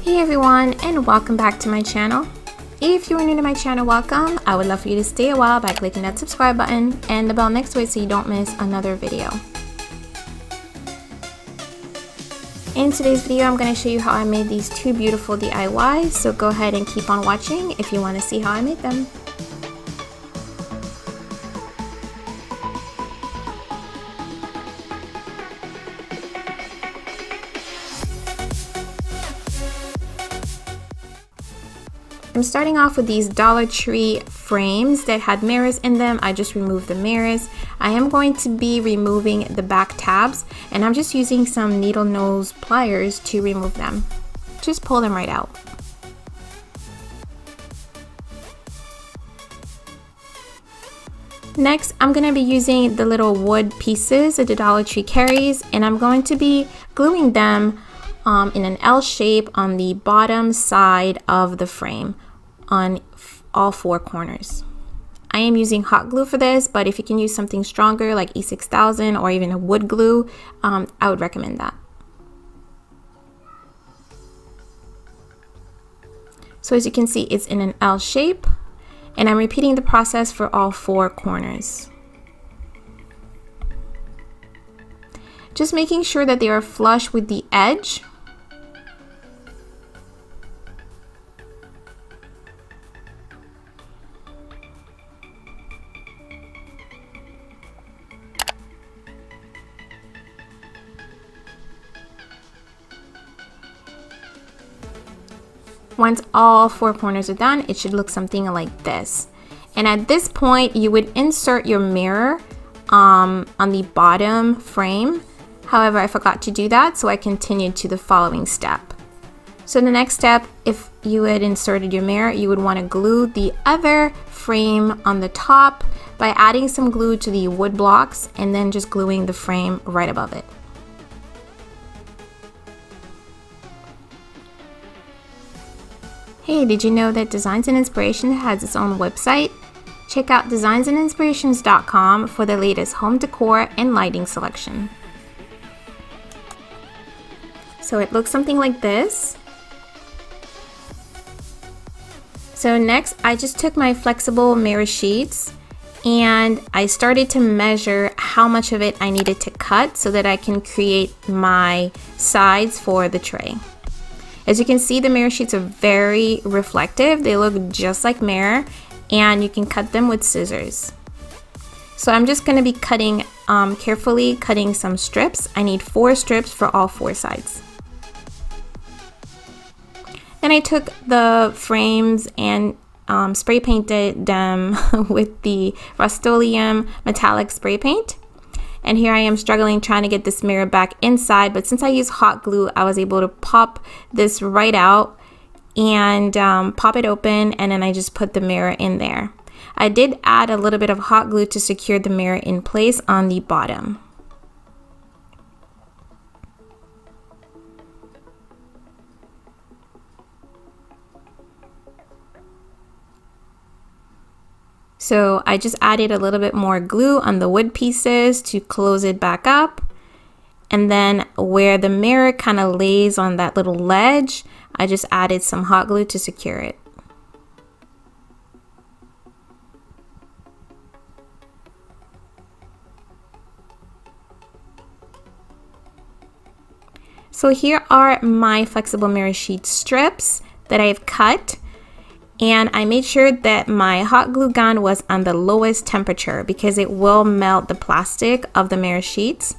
Hey everyone, and welcome back to my channel. If you are new to my channel, welcome. I would love for you to stay a while by clicking that subscribe button and the bell next to it so you don't miss another video. In today's video, I'm going to show you how I made these two beautiful DIYs, so go ahead and keep on watching if you want to see how I made them. I'm starting off with these Dollar Tree frames that had mirrors in them. I just removed the mirrors. I am going to be removing the back tabs, and I'm just using some needle nose pliers to remove them. Just pull them right out. Next, I'm going to be using the little wood pieces that the Dollar Tree carries, and I'm going to be gluing them in an L shape on the bottom side of the frame on all four corners. I am using hot glue for this, but if you can use something stronger like E6000 or even a wood glue, I would recommend that. So as you can see, it's in an L shape, and I'm repeating the process for all four corners. Just making sure that they are flush with the edge. Once all four corners are done, it should look something like this. And at this point, you would insert your mirror on the bottom frame. However, I forgot to do that, so I continued to the following step. So the next step, if you had inserted your mirror, you would want to glue the other frame on the top by adding some glue to the wood blocks and then just gluing the frame right above it. Hey, did you know that Designs and Inspiration has its own website? Check out designsandinspirations.com for the latest home decor and lighting selection. So it looks something like this. So next, I just took my flexible mirror sheets and I started to measure how much of it I needed to cut so that I can create my sides for the tray. As you can see, the mirror sheets are very reflective. They look just like mirror, and you can cut them with scissors. So I'm just going to be cutting, carefully cutting some strips. I need 4 strips for all 4 sides. Then I took the frames and spray painted them with the Rust-Oleum metallic spray paint. And here I am struggling trying to get this mirror back inside, but since I use hot glue, I was able to pop this right out and pop it open, and then I just put the mirror in there. I did add a little bit of hot glue to secure the mirror in place on the bottom. So I just added a little bit more glue on the wood pieces to close it back up. And then where the mirror kind of lays on that little ledge, I just added some hot glue to secure it. So here are my flexible mirror sheet strips that I've cut. And I made sure that my hot glue gun was on the lowest temperature because it will melt the plastic of the mirror sheets.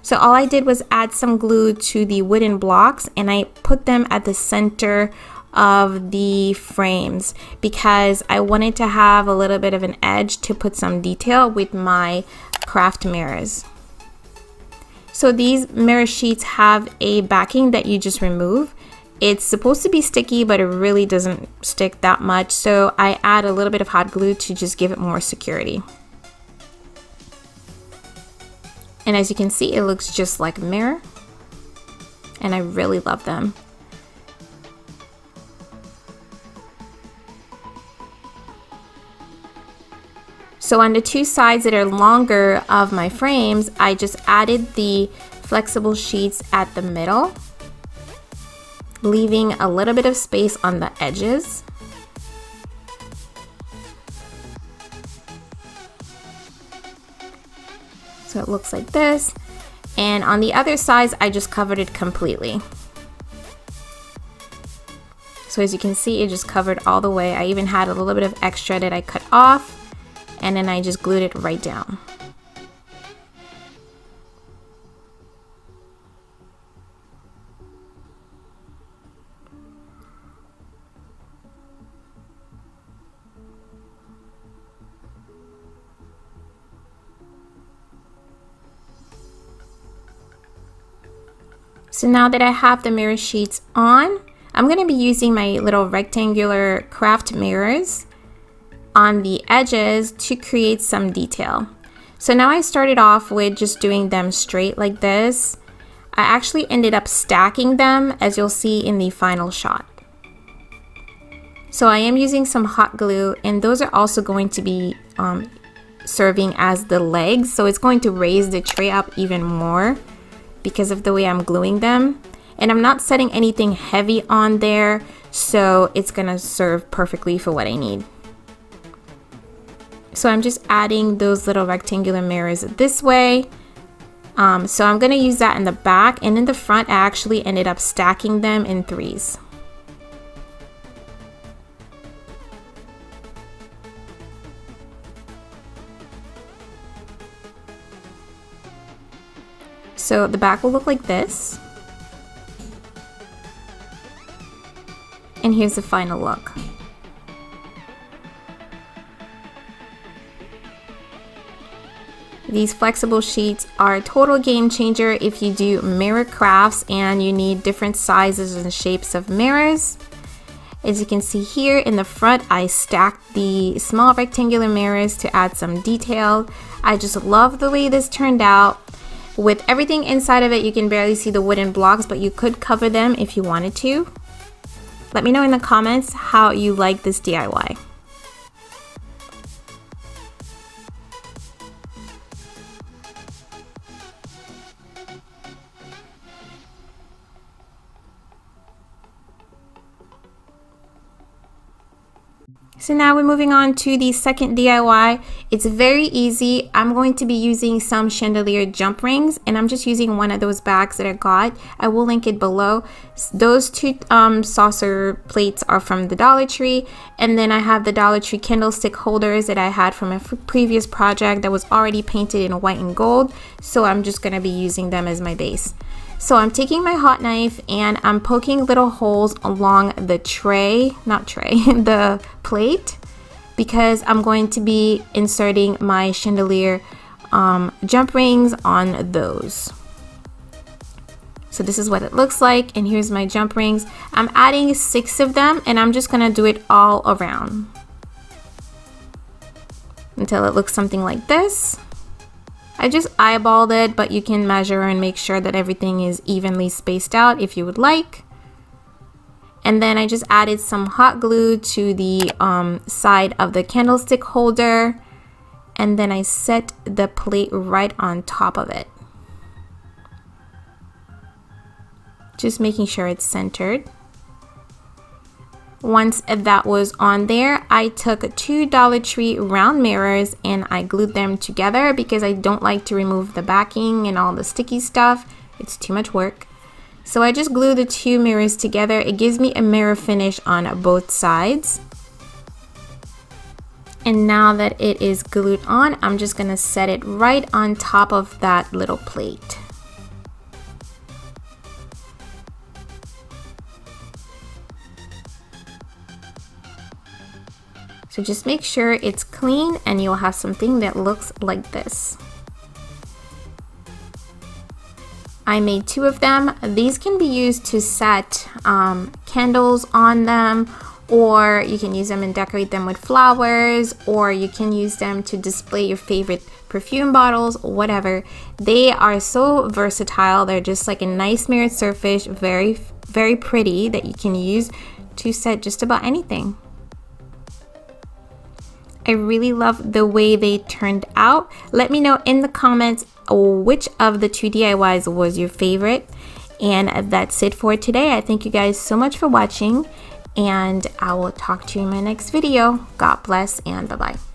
So all I did was add some glue to the wooden blocks, and I put them at the center of the frames because I wanted to have a little bit of an edge to put some detail with my craft mirrors. So these mirror sheets have a backing that you just remove. It's supposed to be sticky, but it really doesn't stick that much, so I add a little bit of hot glue to just give it more security. And as you can see, it looks just like a mirror, and I really love them. So on the 2 sides that are longer of my frames, I just added the flexible sheets at the middle. leaving a little bit of space on the edges. So it looks like this. And on the other sides, I just covered it completely. So as you can see, it just covered all the way. I even had a little bit of extra that I cut off, and then I just glued it right down. So now that I have the mirror sheets on, I'm going to be using my little rectangular craft mirrors on the edges to create some detail. So now I started off with just doing them straight like this. I actually ended up stacking them, as you'll see in the final shot. So I am using some hot glue, and those are also going to be serving as the legs. So it's going to raise the tray up even more because of the way I'm gluing them. And I'm not setting anything heavy on there, so it's gonna serve perfectly for what I need. So I'm just adding those little rectangular mirrors this way. So I'm gonna use that in the back, and in the front I actually ended up stacking them in threes. So the back will look like this. And here's the final look. These flexible sheets are a total game changer if you do mirror crafts and you need different sizes and shapes of mirrors. As you can see here in the front, I stacked the small rectangular mirrors to add some detail. I just love the way this turned out. With everything inside of it, you can barely see the wooden blocks, but you could cover them if you wanted to. Let me know in the comments how you like this DIY. So now we're moving on to the second DIY. It's very easy. I'm going to be using some chandelier jump rings, and I'm just using one of those bags that I got. I will link it below. Those two saucer plates are from the Dollar Tree, and then I have the Dollar Tree candlestick holders that I had from a previous project that was already painted in white and gold, so I'm just going to be using them as my base. So I'm taking my hot knife and I'm poking little holes along the the plate, because I'm going to be inserting my chandelier jump rings on those. So this is what it looks like, and here's my jump rings. I'm adding 6 of them, and I'm just gonna do it all around until it looks something like this. I just eyeballed it, but you can measure and make sure that everything is evenly spaced out if you would like. And then I just added some hot glue to the side of the candlestick holder, and then I set the plate right on top of it. Just making sure it's centered. Once that was on there, I took 2 Dollar Tree round mirrors and I glued them together because I don't like to remove the backing and all the sticky stuff. It's too much work. So I just glue the 2 mirrors together. It gives me a mirror finish on both sides. And now that it is glued on, I'm just gonna set it right on top of that little plate. So just make sure it's clean and you'll have something that looks like this. I made 2 of them. These can be used to set candles on them, or you can use them and decorate them with flowers, or you can use them to display your favorite perfume bottles, whatever. They are so versatile. They're just like a nice mirrored surface, very, very pretty, that you can use to set just about anything. I really love the way they turned out. Let me know in the comments which of the 2 DIYs was your favorite. And that's it for today. I thank you guys so much for watching, and I will talk to you in my next video. God bless and bye-bye.